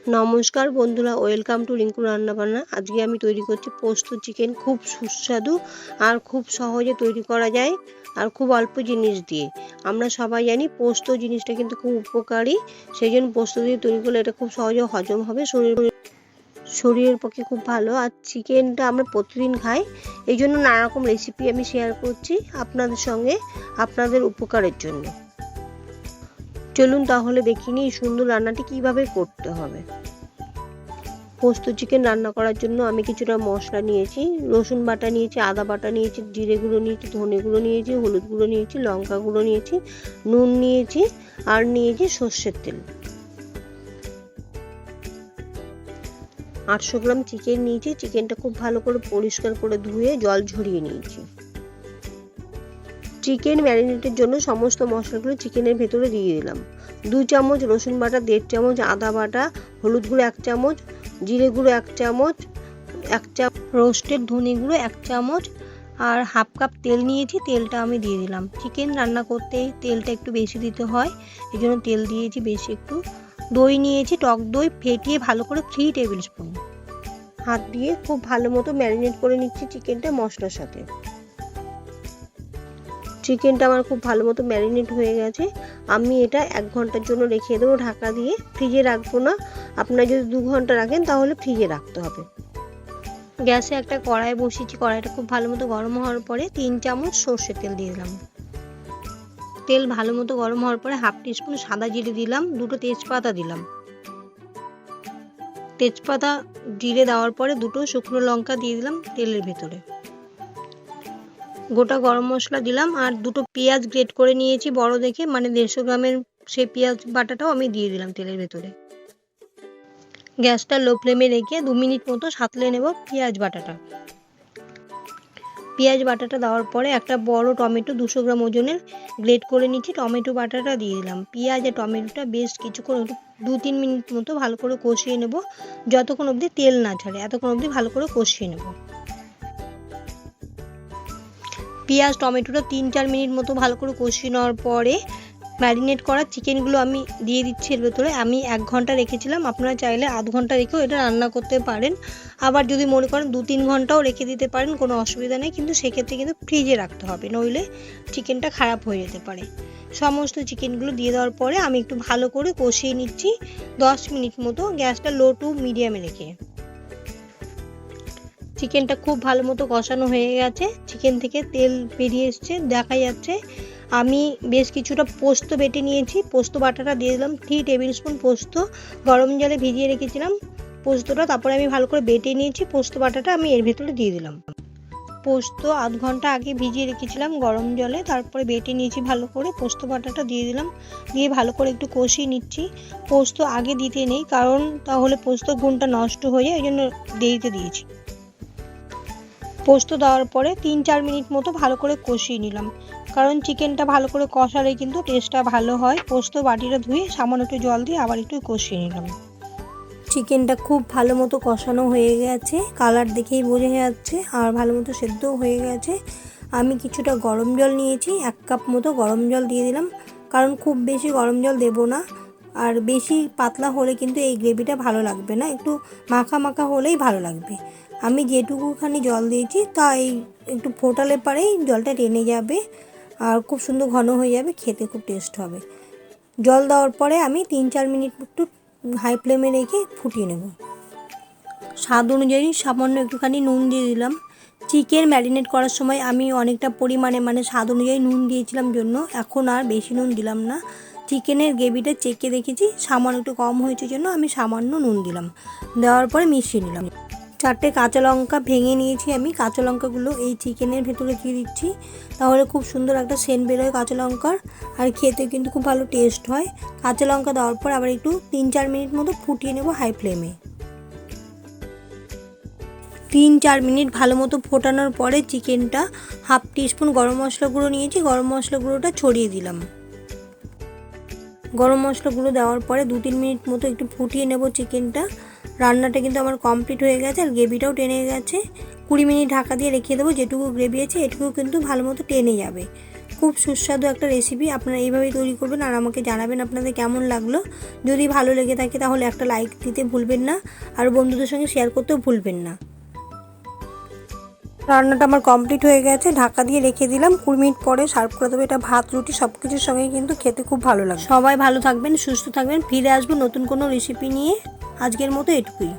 নমস্কার বন্ধুরা, welcome to Rinku রান্নাবান্না। আজকে আমি তৈরি করছি পোস্ত চিকেন। খুব সুস্বাদু আর খুব সহজে তৈরি করা যায় আর খুব অল্প জিনিস দিয়ে। আমরা সবাই জানি পোস্ত জিনিসটা কিন্তু খুব উপকারী, সেই জন্য পোস্ত দিয়ে তৈরি করলে এটা খুব সহজে হজম হবে, শরীরের পক্ষে খুব ভালো। আর চিকেনটা আমরা প্রতিদিন খাই, এই জন্য নানা রকম রেসিপি আমি শেয়ার করছি আপনাদের সঙ্গে, আপনাদের উপকারের জন্য। চলুন তাহলে দেখি নিই সুন্দর রান্নাটি কিভাবে করতে হবে। পোস্ত চিকেন রান্না করার জন্য আমি কিছুটা মশলা নিয়েছি। রসুন বাটা নিয়েছি, আদা বাটা নিয়েছি, জিরে গুঁড়ো নিয়েছি, ধনে গুঁড়ো নিয়েছি, হলুদ গুঁড়ো নিয়েছি, লঙ্কা গুঁড়ো নিয়েছি, নুন নিয়েছি আর নিয়েছি সর্ষের তেল। 800 গ্রাম চিকেন নিয়েছি। চিকেনটা খুব ভালো করে পরিষ্কার করে ধুয়ে জল ঝরিয়ে নিয়েছি। চিকেন ম্যারিনেটের জন্য সমস্ত মশলাগুলো চিকেনের ভেতরে দিয়ে দিলাম। 2 চামচ রসুন বাটা, 1.5 চামচ আদা বাটা, হলুদ গুঁড়ো 1 চামচ, জিরে গুঁড়ো 1 চামচ, 1 চামচ রোস্টেড ধনে গুঁড়ো 1 চামচ আর হাফ কাপ তেল নিয়েছি। তেলটা আমি দিয়ে দিলাম। চিকেন রান্না করতে তেলটা একটু বেশি দিতে হয়, এই জন্য তেল দিয়েছি বেশি একটু। দই নিয়েছি, টক দই ফেটিয়ে ভালো করে 3 টেবিল স্পুন। হাত দিয়ে খুব ভালো মতো ম্যারিনেট করে নিচ্ছি চিকেনটা মশলার সাথে। চিকেনটা আমার খুব ভালো মতো ম্যারিনেট হয়ে গেছে। আমি এটা 1 ঘন্টার জন্য রেখে দেবো ঢাকা দিয়ে। ফ্রিজে রাখবো না, আপনারা যদি 2 ঘন্টা রাখেন তাহলে ফ্রিজে রাখতে হবে। গ্যাসে একটা কড়াই বসিয়েছি। কড়াইটা খুব ভালো মতো গরম হওয়ার পরে 3 চামচ সর্ষের তেল দিয়ে দিলাম। তেল ভালো মতো গরম হওয়ার পরে হাফ টিস্পুন সাদা জিরে দিলাম, 2টো তেজপাতা দিলাম। তেজপাতা জিরে দেওয়ার পরে 2টো শুকনো লঙ্কা দিয়ে দিলাম তেলের ভেতরে। গোটা গরম মশলা দিলাম আর 2টো পেঁয়াজ গ্রেট করে নিয়েছি বড় দেখে, মানে 150 গ্রামের সেই পেঁয়াজ বাটাটাও আমি দিয়ে দিলাম তেলের ভেতরে। গ্যাসটা লো ফ্লেমে রেখে 2 মিনিট মতো সাঁতলে নেব পেঁয়াজ বাটাটা। পেঁয়াজ বাটাটা দেওয়ার পরে একটা বড় টমেটো 200 গ্রাম ওজনের গ্রেট করে নিচ্ছি, টমেটো বাটাটা দিয়ে দিলাম। পেঁয়াজ আর টমেটোটা বেশ কিছুক্ষণ 2-3 মিনিট মতো ভালো করে কষিয়ে নেব, যতক্ষণ অবধি তেল না ছাড়ে এতক্ষণ অবধি ভালো করে কষিয়ে নেব। পেঁয়াজ টমেটোটা 3-4 মিনিট মতো ভালো করে কষিয়ে নেওয়ার পরে ম্যারিনেট করা চিকেনগুলো আমি দিয়ে দিচ্ছি এর ভেতরে। আমি 1 ঘন্টা রেখেছিলাম, আপনারা চাইলে আধ ঘন্টা রেখেও এটা রান্না করতে পারেন। আবার যদি মনে করেন 2-3 ঘন্টাও রেখে দিতে পারেন, কোনো অসুবিধা নেই, কিন্তু সেক্ষেত্রে কিন্তু ফ্রিজে রাখতে হবে, নইলে চিকেনটা খারাপ হয়ে যেতে পারে। সমস্ত চিকেনগুলো দিয়ে দেওয়ার পরে আমি একটু ভালো করে কষিয়ে নিচ্ছি 10 মিনিট মতো, গ্যাসটা লো টু মিডিয়ামে রেখে। চিকেনটা খুব ভালো মতো কষানো হয়ে গেছে, চিকেন থেকে তেল বেরিয়ে এসছে দেখা যাচ্ছে। আমি বেশ কিছুটা পোস্ত বেটে নিয়েছি, পোস্ত বাটাটা দিয়ে দিলাম। 3 টেবিল স্পুন পোস্ত গরম জলে ভিজিয়ে রেখেছিলাম পোস্তটা, তারপরে আমি ভালো করে বেটে নিয়েছি। পোস্ত বাটাটা আমি এর ভেতরে দিয়ে দিলাম। পোস্ত আধ ঘন্টা আগে ভিজিয়ে রেখেছিলাম গরম জলে, তারপরে বেটে নিয়েছি ভালো করে। পোস্ত বাটাটা দিয়ে দিলাম, দিয়ে ভালো করে একটু কষিয়ে নিচ্ছি। পোস্ত আগে দিতে নেই, কারণ তাহলে পোস্ত গুণটা নষ্ট হয়ে যায়, এই জন্য দেরিতে দিয়েছি। পোস্ত দেওয়ার পরে 3-4 মিনিট মতো ভালো করে কষিয়ে নিলাম, কারণ চিকেনটা ভালো করে কষালে কিন্তু টেস্টটা ভালো হয়। পোস্ত বাটিটা ধুয়ে সামান্য একটু জল দিয়ে আবার একটু কষিয়ে নিলাম। চিকেনটা খুব ভালো মতো কষানো হয়ে গেছে, কালার দেখেই বোঝা যাচ্ছে, আর ভালো মতো সেদ্ধও হয়ে গেছে। আমি কিছুটা গরম জল নিয়েছি, 1 কাপ মতো গরম জল দিয়ে দিলাম, কারণ খুব বেশি গরম জল দেব না, আর বেশি পাতলা হলে কিন্তু এই গ্রেভিটা ভালো লাগবে না, একটু মাখা মাখা হলেই ভালো লাগবে। আমি যেটুকুখানি জল দিয়েছি তাই একটু ফোটালে পরেই জলটা টেনে যাবে আর খুব সুন্দর ঘন হয়ে যাবে, খেতে খুব টেস্ট হবে। জল দেওয়ার পরে আমি 3-4 মিনিট একটু হাই ফ্লেমে রেখে ফুটিয়ে নেব। স্বাদ অনুযায়ী সামান্য একটুখানি নুন দিয়ে দিলাম। চিকেন ম্যারিনেট করার সময় আমি অনেকটা পরিমাণে মানে স্বাদ অনুযায়ী নুন দিয়েছিলাম জন্য এখন আর বেশি নুন দিলাম না। চিকেনের গ্রেভিটা চেখে দেখেছি সামান্য একটু কম হয়েছে জন্য আমি সামান্য নুন দিলাম। দেওয়ার পরে মিশিয়ে নিলাম। 4টে কাঁচা লঙ্কা ভেঙে নিয়েছি আমি, কাঁচা লঙ্কাগুলো এই চিকেনের ভেতরে দিয়ে দিচ্ছি, তাহলে খুব সুন্দর একটা সেন্ট বেরোয় কাঁচা লঙ্কার, আর খেতে কিন্তু খুব ভালো টেস্ট হয়। কাঁচা লঙ্কা দেওয়ার পর আবার একটু 3-4 মিনিট মতো ফুটিয়ে নেব হাই ফ্লেমে। 3-4 মিনিট ভালো মতো ফোটানোর পরে চিকেনটা হাফ টিস্পুন গরম মশলা গুঁড়ো নিয়েছি, গরম মশলা গুঁড়োটা ছড়িয়ে দিলাম। গরম মশলা গুঁড়ো দেওয়ার পরে 2-3 মিনিট মতো একটু ফুটিয়ে নেব চিকেনটা। রান্নাটা কিন্তু আমার কমপ্লিট হয়ে গেছে আর গ্রেভিটাও টেনে গেছে। 20 মিনিট ঢাকা দিয়ে রেখে দেবো, যেটুকু গ্রেভি আছে এটুকু কিন্তু ভালো মতো টেনে যাবে। খুব সুস্বাদু একটা রেসিপি। আপনারা এইভাবেই তৈরি করবেন আর আমাকে জানাবেন আপনাদের কেমন লাগলো। যদি ভালো লেগে থাকে তাহলে একটা লাইক দিতে ভুলবেন না, আর বন্ধুদের সঙ্গে শেয়ার করতেও ভুলবেন না। রান্নাটা আমার কমপ্লিট হয়ে গেছে, ঢাকা দিয়ে রেখে দিলাম। 20 মিনিট পরে সার্ভ করে দেবো। এটা ভাত রুটি সব কিছুর সঙ্গে কিন্তু খেতে খুব ভালো লাগে। সবাই ভালো থাকবেন, সুস্থ থাকবেন, ফিরে আসবো নতুন কোনো রেসিপি নিয়ে। আজকের মতো এটুকুই।